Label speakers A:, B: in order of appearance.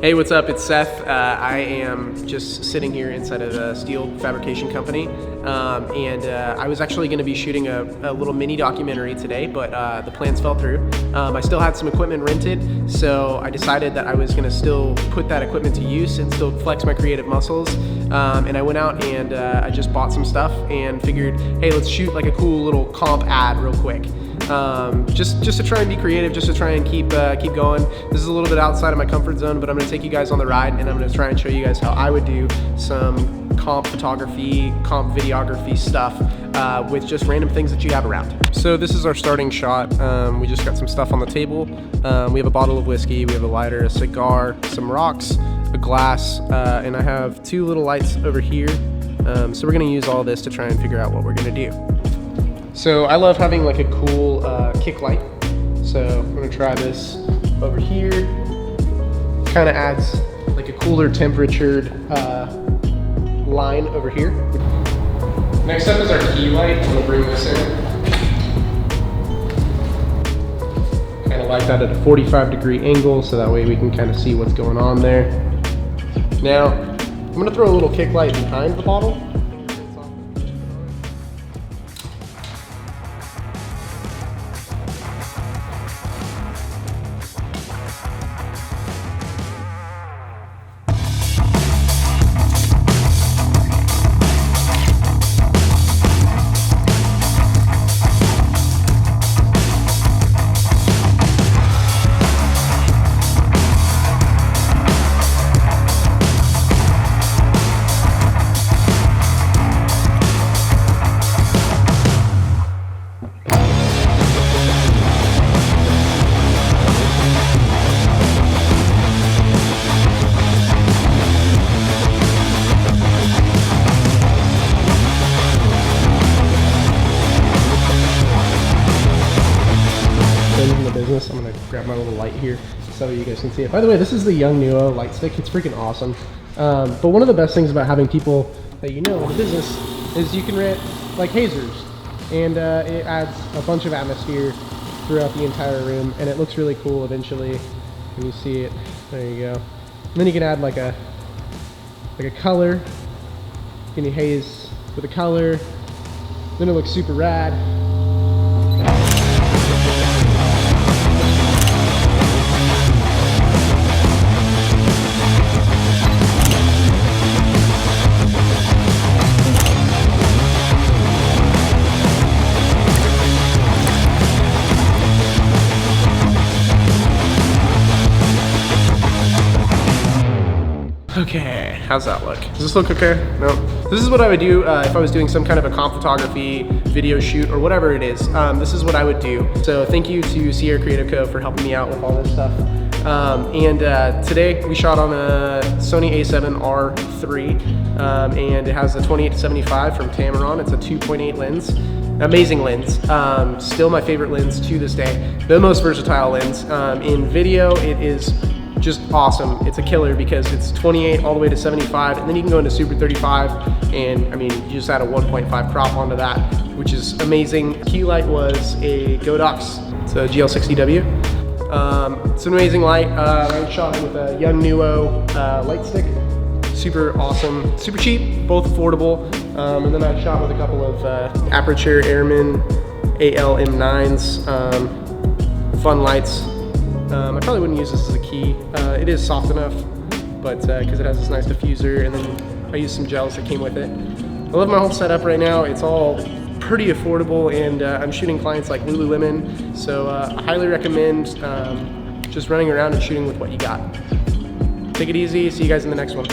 A: Hey, what's up? It's Seth. I am just sitting here inside of a steel fabrication company, and I was actually going to be shooting a little mini documentary today, but the plans fell through. I still had some equipment rented, so I decided that I was going to still put that equipment to use and still flex my creative muscles. And I went out and I just bought some stuff and figured, hey, let's shoot like a cool little comp ad real quick. Just to try and be creative, just to try and keep going. This is a little bit outside of my comfort zone, but I'm going to take you guys on the ride, and I'm going to try and show you guys how I would do some comp photography, comp videography stuff with just random things that you have around. So this is our starting shot. We just got some stuff on the table. We have a bottle of whiskey, we have a lighter, a cigar, some rocks, a glass, and I have two little lights over here. So we're going to use all this to try and figure out what we're going to do. So I love having like a cool kick light. So I'm gonna try this over here. Kind of adds like a cooler temperatured line over here. Next up is our key light. I'm gonna bring this in. Kind of like that at a 45-degree angle, so that way we can kind of see what's going on there. Now, I'm gonna throw a little kick light behind the bottle. I'm gonna grab my little light here so you guys can see it. By the way, this is the Young Nuo light stick. It's freaking awesome. But one of the best things about having people that you know in the business is you can rent like hazers, and it adds a bunch of atmosphere throughout the entire room, and it looks really cool eventually when you see it. There you go. And then you can add like a color. You can haze with a color. Then it looks super rad. Okay, how's that look? Does this look okay? No? This is what I would do if I was doing some kind of a comp photography video shoot or whatever it is. This is what I would do. So thank you to Sierra Creative Co. for helping me out with all this stuff. Today we shot on a Sony a7R III, and it has a 28-75 from Tamron. It's a 2.8 lens. Amazing lens. Still my favorite lens to this day. The most versatile lens. In video, it is just awesome. It's a killer because it's 28 all the way to 75, and then you can go into Super 35, and I mean, you just add a 1.5 crop onto that, which is amazing. Key light was a Godox. It's a GL60W. It's an amazing light. I shot it with a Young Nuo light stick. Super awesome, super cheap, both affordable. And then I shot with a couple of Aperture Airman AL-M9s, fun lights. I probably wouldn't use this as a key. It is soft enough, but because it has this nice diffuser, and then I used some gels that came with it. I love my whole setup right now. It's all pretty affordable, and I'm shooting clients like Lululemon, so I highly recommend just running around and shooting with what you got. Take it easy. See you guys in the next one.